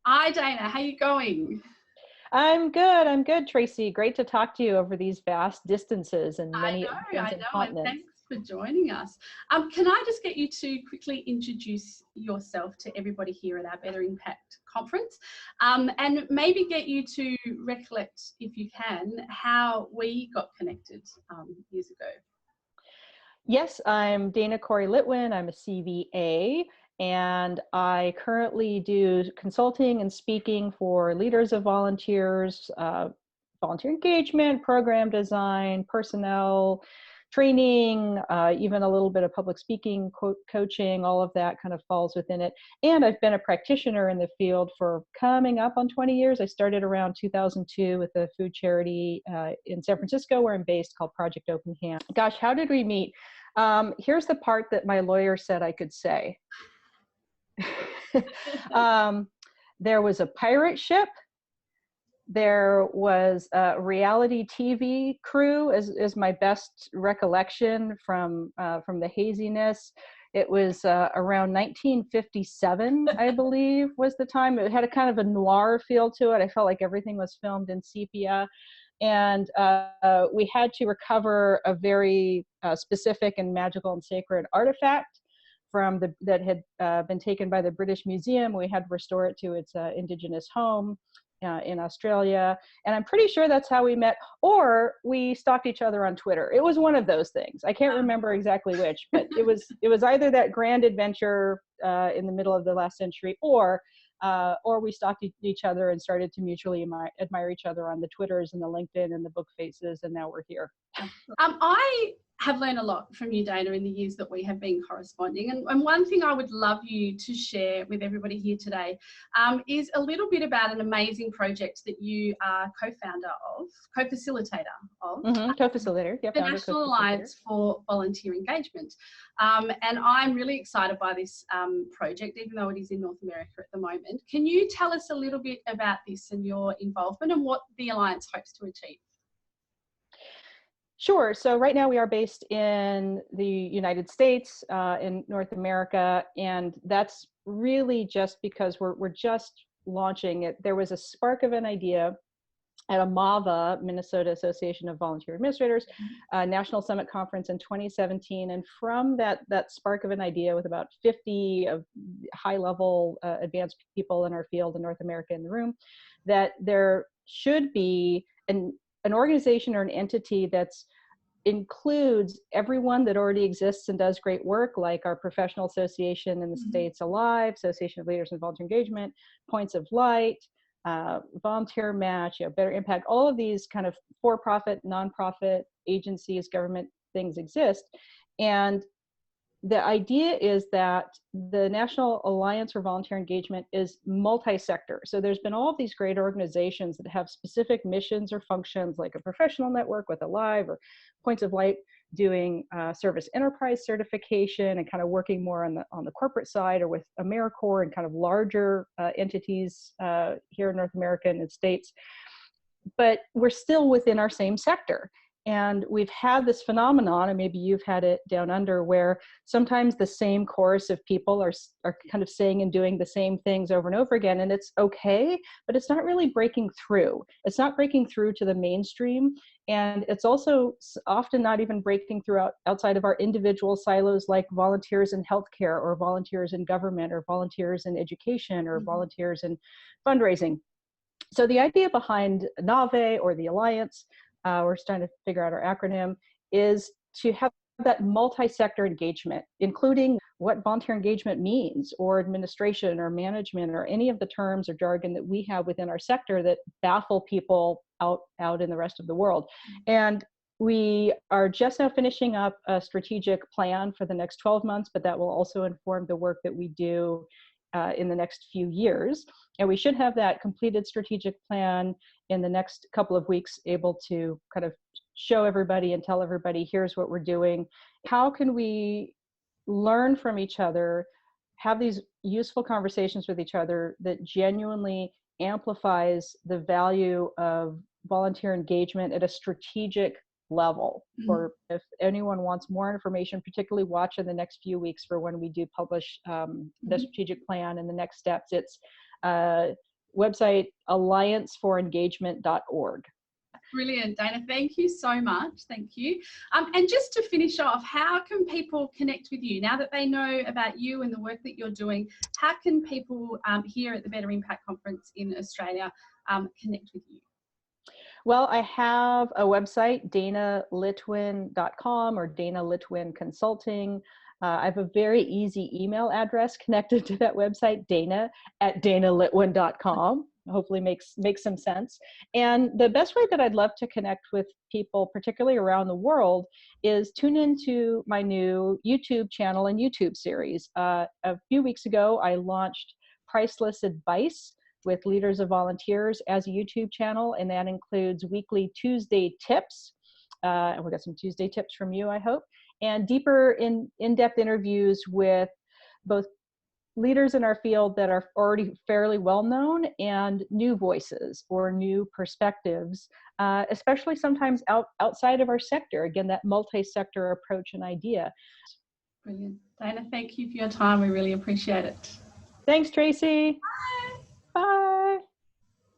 Hi, Dana. How you going? I'm good. I'm good, Tracy. Great to talk to you over these vast distances and many oceans I and know, and continents. thanks for joining us. Can I just get you to quickly introduce yourself to everybody here at our Better Impact conference, and maybe get you to recollect, if you can, how we got connected years ago. Yes, I'm Dana Corey Litwin. I'm a CVA, and I currently do consulting and speaking for leaders of volunteers, volunteer engagement, program design, personnel, training, even a little bit of public speaking, coaching, all of that kind of falls within it. And I've been a practitioner in the field for coming up on 20 years. I started around 2002 with a food charity in San Francisco, where I'm based, called Project Open Hand. Gosh, how did we meet? Here's the part that my lawyer said I could say. um, there was a pirate ship. There was a reality TV crew, is my best recollection from the haziness. It was around 1957, I believe, was the time. It had a kind of a noir feel to it. I felt like everything was filmed in sepia. And we had to recover a very specific and magical and sacred artifact that had been taken by the British Museum. We had to restore it to its indigenous home in Australia. And I'm pretty sure that's how we met, or we stalked each other on Twitter. It was one of those things. I can't remember exactly which, but it was either that grand adventure in the middle of the last century, or we stalked each other and started to mutually admire each other on the Twitters and the LinkedIn and the book faces, and now we're here. I have learned a lot from you, Dana, in the years that we have been corresponding. And one thing I would love you to share with everybody here today is a little bit about an amazing project that you are co-founder of, co-facilitator of. Co-facilitator, yeah. The National Alliance for Volunteer Engagement. And I'm really excited by this project, even though it is in North America at the moment. Can you tell us a little bit about this and your involvement and what the Alliance hopes to achieve? Sure. So right now we are based in the United States, in North America, and that's really just because we're just launching it. There was a spark of an idea at a MAVA, Minnesota Association of Volunteer Administrators, National Summit Conference in 2017. And from that spark of an idea, with about 50 of high-level advanced people in our field in North America in the room, that there should be an organization or an entity that's includes everyone that already exists and does great work, like our professional association in the States, Alive, Association of Leaders in Volunteer Engagement, Points of Light, Volunteer Match, Better Impact. All of these kind of for-profit, nonprofit agencies, government things exist. And the idea is that the National Alliance for Volunteer Engagement is multi-sector. So there's been all of these great organizations that have specific missions or functions, like a professional network with Alive or Points of Light doing service enterprise certification and kind of working more on the corporate side, or with AmeriCorps and kind of larger entities here in North America and the States. But we're still within our same sector. And we've had this phenomenon, and maybe you've had it down under, where sometimes the same chorus of people are kind of saying and doing the same things over and over again. And it's okay, but it's not really breaking through. It's not breaking through to the mainstream. And it's also often not even breaking through outside of our individual silos, like volunteers in healthcare, or volunteers in government, or volunteers in education, or volunteers in fundraising. So the idea behind NAVE, or the Alliance, we're starting to figure out our acronym, is to have that multi-sector engagement, including what volunteer engagement means, or administration or management, or any of the terms or jargon that we have within our sector that baffle people out in the rest of the world. And we are just now finishing up a strategic plan for the next 12 months, but that will also inform the work that we do in the next few years. And we should have that completed strategic plan in the next couple of weeks, able to kind of show everybody and tell everybody, here's what we're doing. How can we learn from each other, have these useful conversations with each other that genuinely amplifies the value of volunteer engagement at a strategic level? Or if anyone wants more information, particularly watch in the next few weeks for when we do publish the strategic plan and the next steps. It's website allianceforengagement.org. Brilliant, Dana. Thank you so much. Thank you. And just to finish off, how can people connect with you now that they know about you and the work that you're doing? How can people here at the Better Impact Conference in Australia connect with you? Well, I have a website, danalitwin.com or Dana Litwin Consulting. I have a very easy email address connected to that website, dana@danalitwin.com. Hopefully makes some sense. And the best way that I'd love to connect with people, particularly around the world, is tune into my new YouTube channel and YouTube series. A few weeks ago, I launched Priceless Advice with Leaders of Volunteers as a YouTube channel, and that includes weekly Tuesday tips. And we'll get some Tuesday tips from you, I hope, and deeper in-depth interviews with both leaders in our field that are already fairly well known and new voices or new perspectives, especially sometimes outside of our sector. Again, that multi-sector approach and idea. Brilliant. Dana, thank you for your time. We really appreciate it. Thanks, Tracy.